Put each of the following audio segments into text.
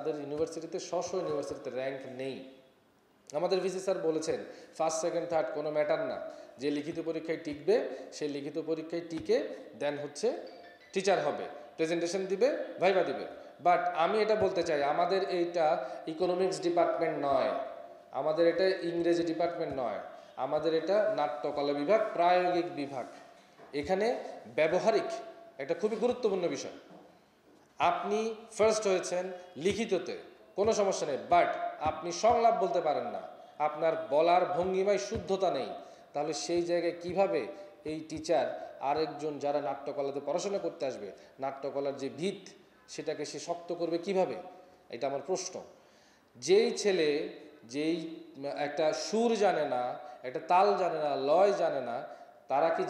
তাদের ইউনিভার্সিটিতে ইউনিভার্সিটিতে র্যাঙ্ক নেই। আমাদের ভিসি স্যার বলেছেন ফার্স্ট সেকেন্ড থার্ড কোনো ম্যাটার না, যে লিখিত পরীক্ষায় টিকবে সে লিখিত পরীক্ষায় টিকে দেন হচ্ছে টিচার হবে, প্রেজেন্টেশন দিবে, ভাইভা দিবে। বাট আমি এটা বলতে চাই, আমাদের এইটা ইকোনমিক্স ডিপার্টমেন্ট নয়, আমাদের এটা ইংরেজি ডিপার্টমেন্ট নয়, আমাদের এটা নাট্যকলা বিভাগ, প্রায়োগিক বিভাগ। এখানে ব্যবহারিক একটা খুবই গুরুত্বপূর্ণ বিষয়। আপনি ফার্স্ট হয়েছেন লিখিততে, কোনো সমস্যা নেই, বাট আপনি সংলাপ বলতে পারেন না, আপনার বলার ভঙ্গিমায় শুদ্ধতা নেই, তাহলে সেই জায়গায় কিভাবে এই টিচার আরেকজন যারা নাট্যকলাতে পড়াশোনা করতে আসবে, নাট্যকলার যে ভিত সেটাকে সে শক্ত করবে কিভাবে? এটা আমার প্রশ্ন। যেই ছেলে যেই একটা সুর জানে না, একটা তাল জানে না, লয় জানে না, তারা কি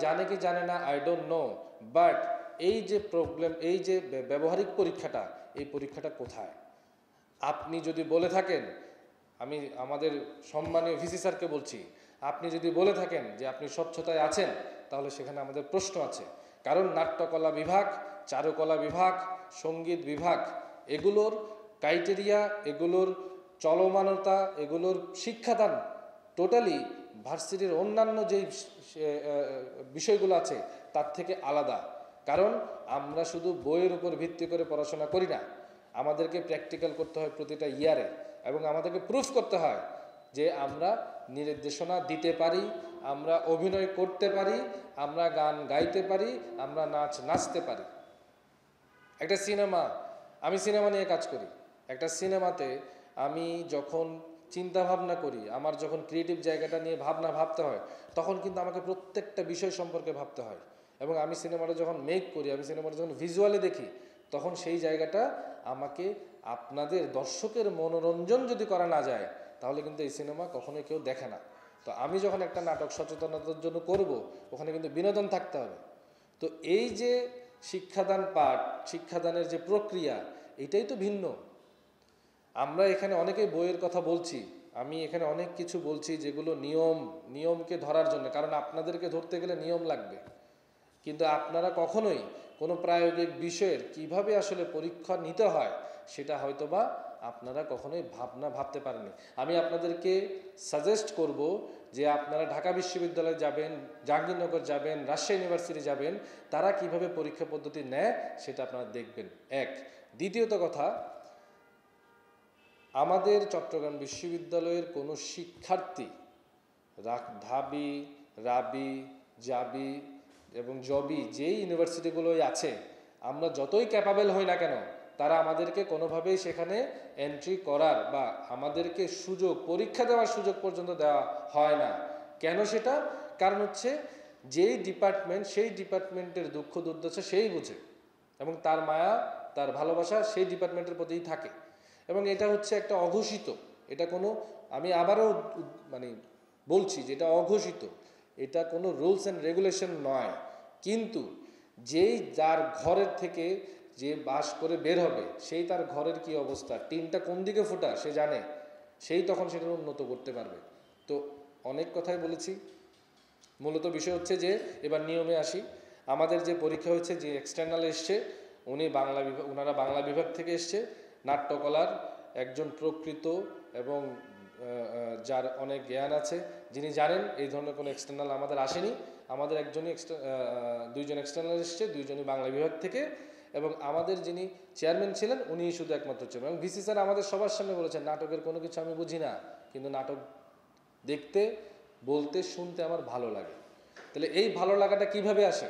জানে না আই ডোন্ট নো, বাট এই যে প্রবলেম, এই যে ব্যবহারিক পরীক্ষাটা, এই পরীক্ষাটা কোথায়? আপনি যদি বলে থাকেন, আমি আমাদের সম্মানীয় ভিসি স্যারকে বলছি, আপনি যদি বলে থাকেন যে আপনি স্বচ্ছতায় আছেন, তাহলে সেখানে আমাদের প্রশ্ন আছে। কারণ নাট্যকলা বিভাগ, চারুকলা বিভাগ, সঙ্গীত বিভাগ, এগুলোর ক্রাইটেরিয়া, এগুলোর চলমানতা, এগুলোর শিক্ষাদান টোটালি ভার্সিটির অন্যান্য যেই বিষয়গুলো আছে তার থেকে আলাদা। কারণ আমরা শুধু বইয়ের উপর ভিত্তি করে পড়াশোনা করি না, আমাদেরকে প্র্যাকটিক্যাল করতে হয় প্রতিটা ইয়ারে, এবং আমাদেরকে প্রুফ করতে হয় যে আমরা নির্দেশনা দিতে পারি, আমরা অভিনয় করতে পারি, আমরা গান গাইতে পারি, আমরা নাচতে পারি। একটা সিনেমা, আমি সিনেমা নিয়ে কাজ করি, একটা সিনেমাতে আমি যখন চিন্তা ভাবনা করি, আমার যখন ক্রিয়েটিভ জায়গাটা নিয়ে ভাবতে হয়, তখন কিন্তু আমাকে প্রত্যেকটা বিষয় সম্পর্কে ভাবতে হয়। এবং আমি সিনেমাটা যখন মেক করি, আমি সিনেমাটা যখন ভিজুয়ালি দেখি, তখন সেই জায়গাটা আমাকে, আপনাদের দর্শকের মনোরঞ্জন যদি করা না যায়, তাহলে কিন্তু এই সিনেমা কখনোই কেউ দেখে না। তো আমি যখন একটা নাটক সচেতনতার জন্য করব, ওখানে কিন্তু বিনোদন থাকতে হবে। তো এই যে শিক্ষাদান পাঠ, শিক্ষাদানের যে প্রক্রিয়া, এটাই তো ভিন্ন। আমরা এখানে অনেকেই বইয়ের কথা বলছি, আমি এখানে অনেক কিছু বলছি যেগুলো নিয়মকে ধরার জন্য, কারণ আপনাদেরকে ধরতে গেলে নিয়ম লাগবে। কিন্তু আপনারা কখনোই কোনো প্রায়োগিক বিষয়ের কিভাবে আসলে পরীক্ষা নিতে হয় সেটা হয়তোবা আপনারা কখনোই ভাবতে পারেননি। আমি আপনাদেরকে সাজেস্ট করব যে আপনারা ঢাকা বিশ্ববিদ্যালয়ে যাবেন, জাহাঙ্গীরনগর যাবেন, রাজশাহী ইউনিভার্সিটি যাবেন, তারা কিভাবে পরীক্ষা পদ্ধতি নেয় সেটা আপনারা দেখবেন। এক, দ্বিতীয়ত কথা, আমাদের চট্টগ্রাম বিশ্ববিদ্যালয়ের কোনো শিক্ষার্থী ঢাবি, রাবি, জাবি এবং জবি যেই ইউনিভার্সিটিগুলোই আছে, আমরা যতই ক্যাপাবেল হই না কেন, তারা আমাদেরকে কোনোভাবেই সেখানে এন্ট্রি করার বা আমাদেরকে পরীক্ষা দেওয়ার সুযোগ পর্যন্ত দেওয়া হয় না। কেন সেটা? কারণ হচ্ছে যেই ডিপার্টমেন্ট, সেই ডিপার্টমেন্টের দুঃখ দুর্দশা সেই বুঝে, এবং তার মায়া, তার ভালোবাসা সেই ডিপার্টমেন্টের প্রতিই থাকে। এবং এটা হচ্ছে একটা অঘোষিত, এটা কোনো, আমি আবারও বলছি যে এটা অঘোষিত, এটা কোনো রুলস অ্যান্ড রেগুলেশন নয়। কিন্তু যেই যার ঘরের থেকে যে বাস করে বের হবে, সেই তার ঘরের কি অবস্থা, টিনটা কোন দিকে ফোটা সে জানে, সেই তখন সেটা উন্নত করতে পারবে। তো অনেক কথাই বলেছি, মূলত বিষয় হচ্ছে যে এবার নিয়মে আসি। আমাদের যে পরীক্ষা হচ্ছে, যে এক্সটার্নাল এসছে, ওনারা বাংলা বিভাগ থেকে এসছে, নাট্যকলার একজন প্রকৃত এবং যার অনেক জ্ঞান আছে, যিনি জানেন এই ধরনের কোনো এক্সটার্নাল আমাদের আসেনি। আমাদের দুইজন এক্সটার্নাল এসছে, দুইজনই বাংলা বিভাগ থেকে, এবং আমাদের যিনি চেয়ারম্যান ছিলেন উনিই শুধু একমাত্র ছিলেন। এবং ভিসি স্যার আমাদের সবার সামনে বলেছেন, নাটকের কোনো কিছু আমি বুঝি না, কিন্তু নাটক দেখতে, বলতে, শুনতে আমার ভালো লাগে। তাহলে এই ভালো লাগাটা কিভাবে আসে?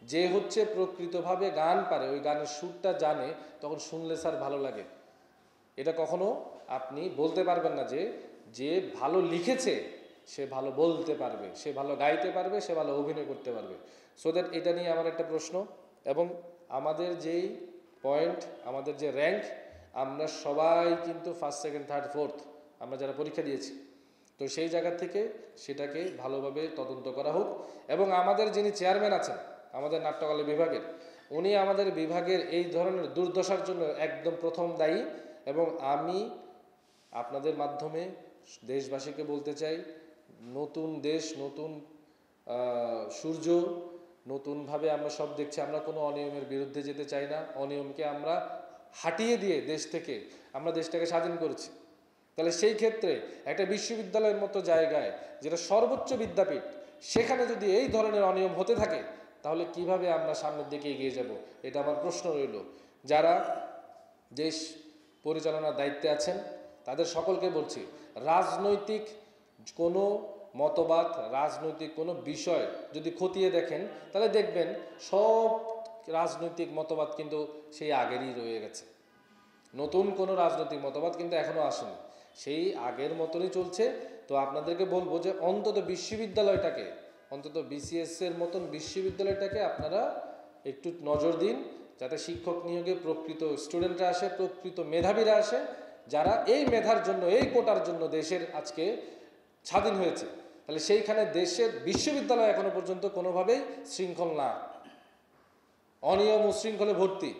যে হচ্ছে প্রকৃতভাবে গান পারে, ওই গানের সুরটা জানে, তখন শুনলে স্যার ভালো লাগে। এটা কখনো আপনি বলতে পারবেন না যে যে ভালো লিখেছে সে ভালো বলতে পারবে, সে ভালো গাইতে পারবে, সে ভালো অভিনয় করতে পারবে। সো দ্যাট এটা নিয়ে আমার একটা প্রশ্ন। এবং আমাদের যেই পয়েন্ট, আমাদের যে র্যাঙ্ক, আমরা সবাই কিন্তু ফার্স্ট, সেকেন্ড, থার্ড, ফোর্থ, আমরা যারা পরীক্ষা দিয়েছি। তো সেই জায়গা থেকে সেটাকে ভালোভাবে তদন্ত করা হোক। এবং আমাদের যিনি চেয়ারম্যান আছেন আমাদের নাট্যকলা বিভাগের, উনি আমাদের বিভাগের এই ধরনের দুর্দশার জন্য একদম প্রথম দায়ী। এবং আমি আপনাদের মাধ্যমে দেশবাসীকে বলতে চাই, নতুন দেশ, নতুন সূর্য, নতুনভাবে আমরা সব দেখছি। আমরা কোনো অনিয়মের বিরুদ্ধে যেতে চাই না, অনিয়মকে আমরা হাটিয়ে দিয়ে দেশ থেকে আমরা দেশটাকে স্বাধীন করেছি। তাহলে সেই ক্ষেত্রে একটা বিশ্ববিদ্যালয়ের মতো জায়গায়, যেটা সর্বোচ্চ বিদ্যাপীঠ, সেখানে যদি এই ধরনের অনিয়ম হতে থাকে, তাহলে কিভাবে আমরা সামনের দিকে এগিয়ে যাব? এটা আমার প্রশ্ন রইল। যারা দেশ পরিচালনার দায়িত্বে আছেন তাদের সকলকে বলছি, রাজনৈতিক কোনো মতবাদ, রাজনৈতিক কোনো বিষয় যদি খতিয়ে দেখেন, তাহলে দেখবেন সব রাজনৈতিক মতবাদ কিন্তু সেই আগেরই রয়ে গেছে। নতুন কোনো রাজনৈতিক মতবাদ কিন্তু এখনো আসেনি, সেই আগের মতনই চলছে। তো আপনাদেরকে বলবো যে অন্তত বিশ্ববিদ্যালয়টাকে, অন্তত বিসিএস এর মতন বিশ্ববিদ্যালয়টাকে আপনারা একটু নজর দিন, যাতে শিক্ষক নিয়োগে প্রকৃত স্টুডেন্টরা আসে, প্রকৃত মেধাবীরা আসে, যারা এই মেধার জন্য, এই কোটার জন্য দেশের আজকে স্বাধীন হয়েছে। তাহলে সেইখানে দেশের বিশ্ববিদ্যালয় এখনো পর্যন্ত কোনোভাবেই শৃঙ্খল না, অনিয়ম উশৃঙ্খলে ভর্তি।